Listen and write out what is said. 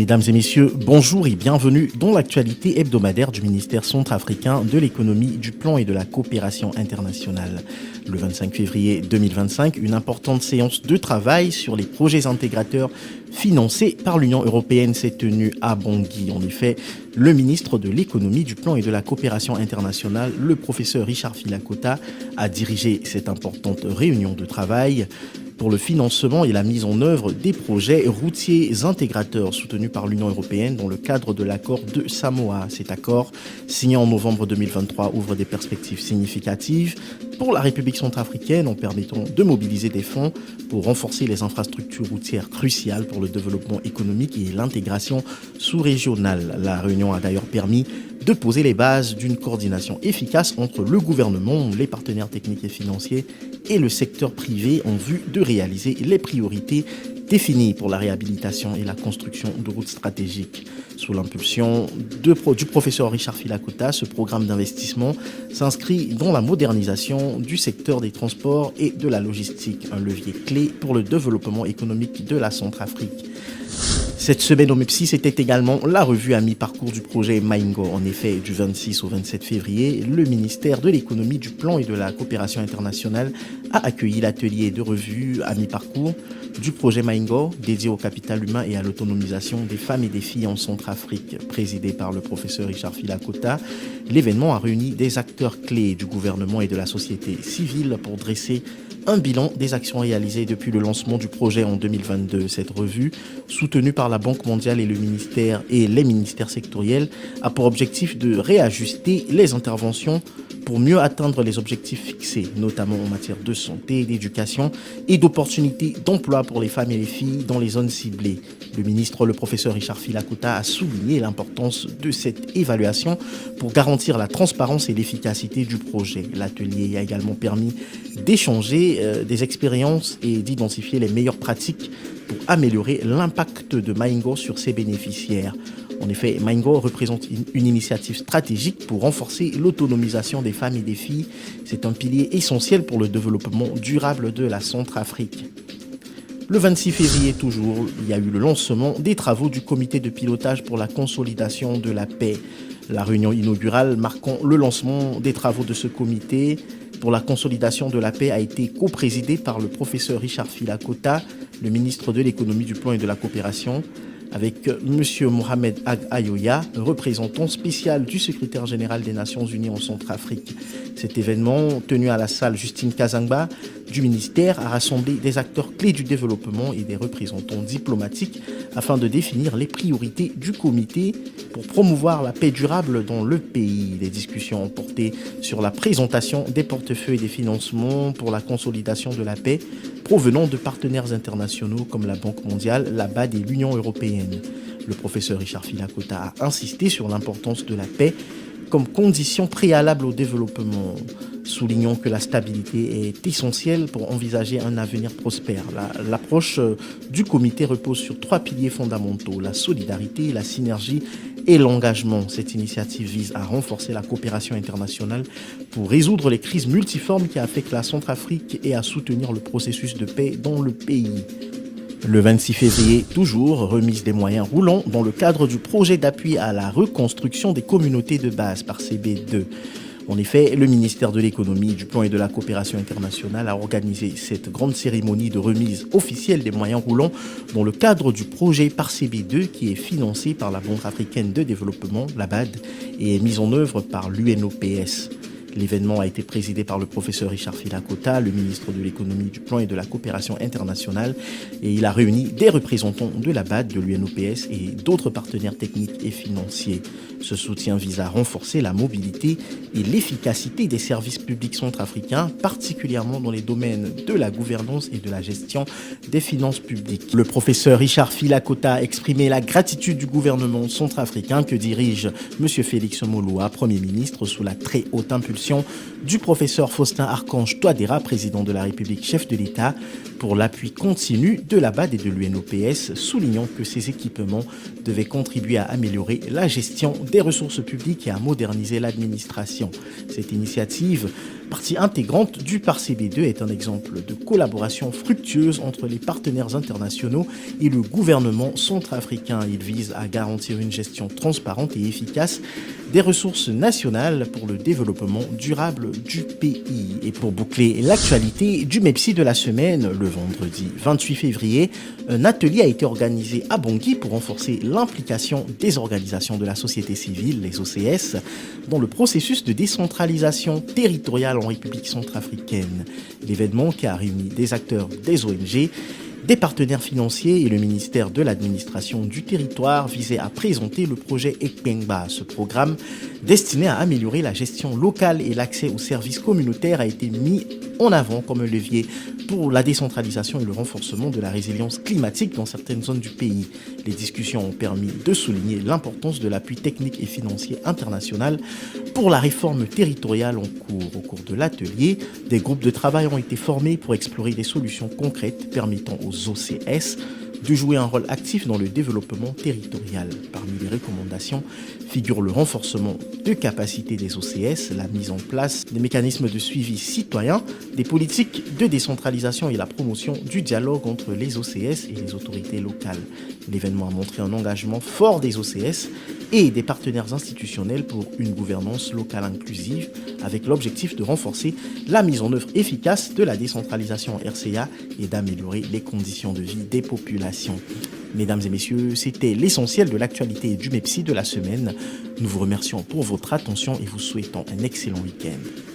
Mesdames et messieurs, bonjour et bienvenue dans l'actualité hebdomadaire du ministère centrafricain de l'économie, du plan et de la coopération internationale. Le 25 février 2025, une importante séance de travail sur les projets intégrateurs financés par l'Union européenne s'est tenue à Bangui. En effet, le ministre de l'économie, du plan et de la coopération internationale, le professeur Richard Filakota, a dirigé cette importante réunion de travail pour le financement et la mise en œuvre des projets routiers intégrateurs soutenus par l'Union européenne dans le cadre de l'accord de Samoa. Cet accord, signé en novembre 2023, ouvre des perspectives significatives pour la République centrafricaine en permettant de mobiliser des fonds pour renforcer les infrastructures routières cruciales pour le développement économique et l'intégration sous-régionale. La réunion a d'ailleurs permis de poser les bases d'une coordination efficace entre le gouvernement, les partenaires techniques et financiers et le secteur privé en vue de réaliser les priorités définies pour la réhabilitation et la construction de routes stratégiques. Sous l'impulsion du professeur Richard Filakota, ce programme d'investissement s'inscrit dans la modernisation du secteur des transports et de la logistique, un levier clé pour le développement économique de la Centrafrique. Cette semaine au MEPSI, c'était également la revue à mi-parcours du projet Maingo. En effet, du 26 au 27 février, le ministère de l'économie, du plan et de la coopération internationale a accueilli l'atelier de revue à mi-parcours du projet Maingo, dédié au capital humain et à l'autonomisation des femmes et des filles en Centrafrique, présidé par le professeur Richard Filakota. L'événement a réuni des acteurs clés du gouvernement et de la société civile pour dresser un bilan des actions réalisées depuis le lancement du projet en 2022. Cette revue, soutenue par la Banque mondiale et le ministère et les ministères sectoriels, a pour objectif de réajuster les interventions pour mieux atteindre les objectifs fixés, notamment en matière de santé, d'éducation et d'opportunités d'emploi pour les femmes et les filles dans les zones ciblées. Le ministre, le professeur Richard Filakota, a souligné l'importance de cette évaluation pour garantir la transparence et l'efficacité du projet. L'atelier a également permis d'échanger des expériences et d'identifier les meilleures pratiques pour améliorer l'impact de Maingo sur ses bénéficiaires. En effet, Maingo représente une initiative stratégique pour renforcer l'autonomisation des femmes et des filles. C'est un pilier essentiel pour le développement durable de la Centrafrique. Le 26 février toujours, il y a eu le lancement des travaux du comité de pilotage pour la consolidation de la paix. La réunion inaugurale marquant le lancement des travaux de ce comité pour la consolidation de la paix a été co-présidée par le professeur Richard Filakota, le ministre de l'économie, du plan et de la coopération, avec M. Mohamed Ag Ayoya, représentant spécial du secrétaire général des Nations Unies en Centrafrique. Cet événement, tenu à la salle Justine Kazangba du ministère, a rassemblé des acteurs clés du développement et des représentants diplomatiques afin de définir les priorités du comité pour promouvoir la paix durable dans le pays. Les discussions ont porté sur la présentation des portefeuilles des financements pour la consolidation de la paix provenant de partenaires internationaux comme la Banque mondiale, la BAD et l'Union européenne. Le professeur Richard Filakota a insisté sur l'importance de la paix comme condition préalable au développement, soulignant que la stabilité est essentielle pour envisager un avenir prospère. L'approche du comité repose sur 3 piliers fondamentaux: la solidarité, la synergie et l'engagement. Cette initiative vise à renforcer la coopération internationale pour résoudre les crises multiformes qui affectent la Centrafrique et à soutenir le processus de paix dans le pays. Le 26 février, toujours, remise des moyens roulants dans le cadre du projet d'appui à la reconstruction des communautés de base par CB2. En effet, le ministère de l'économie, du plan et de la coopération internationale a organisé cette grande cérémonie de remise officielle des moyens roulants dans le cadre du projet par CB2 qui est financé par la Banque africaine de développement, la BAD, et est mis en œuvre par l'UNOPS. L'événement a été présidé par le professeur Richard Filakota, le ministre de l'économie, du plan et de la coopération internationale, et il a réuni des représentants de la BAD, de l'UNOPS et d'autres partenaires techniques et financiers. Ce soutien vise à renforcer la mobilité et l'efficacité des services publics centrafricains, particulièrement dans les domaines de la gouvernance et de la gestion des finances publiques. Le professeur Richard Filakota a exprimé la gratitude du gouvernement centrafricain que dirige M. Félix Moloua, Premier ministre, sous la très haute impulsion du professeur Faustin Archange Touadéra, président de la République, chef de l'État, pour l'appui continu de la BAD et de l'UNOPS, soulignant que ces équipements devaient contribuer à améliorer la gestion des ressources publiques et à moderniser l'administration. Cette initiative, partie intégrante du PARCB2, est un exemple de collaboration fructueuse entre les partenaires internationaux et le gouvernement centrafricain. Il vise à garantir une gestion transparente et efficace des ressources nationales pour le développement durable du pays. Et pour boucler l'actualité du MEPSI de la semaine, le vendredi 28 février, un atelier a été organisé à Bangui pour renforcer l'implication des organisations de la société civile, les OCS, dans le processus de décentralisation territoriale en République centrafricaine. L'événement, qui a réuni des acteurs des ONG, des partenaires financiers et le ministère de l'administration du territoire, visait à présenter le projet Ekpengba. Ce programme, destiné à améliorer la gestion locale et l'accès aux services communautaires, a été mis en avant comme un levier pour la décentralisation et le renforcement de la résilience climatique dans certaines zones du pays. Les discussions ont permis de souligner l'importance de l'appui technique et financier international pour la réforme territoriale en cours. Au cours de l'atelier, des groupes de travail ont été formés pour explorer des solutions concrètes permettant aux OCS de jouer un rôle actif dans le développement territorial. Parmi les recommandations figure le renforcement de capacités des OCS, la mise en place des mécanismes de suivi citoyen, des politiques de décentralisation et la promotion du dialogue entre les OCS et les autorités locales. L'événement a montré un engagement fort des OCS et des partenaires institutionnels pour une gouvernance locale inclusive, avec l'objectif de renforcer la mise en œuvre efficace de la décentralisation en RCA et d'améliorer les conditions de vie des populations. Mesdames et messieurs, c'était l'essentiel de l'actualité du MEPSI de la semaine. Nous vous remercions pour votre attention et vous souhaitons un excellent week-end.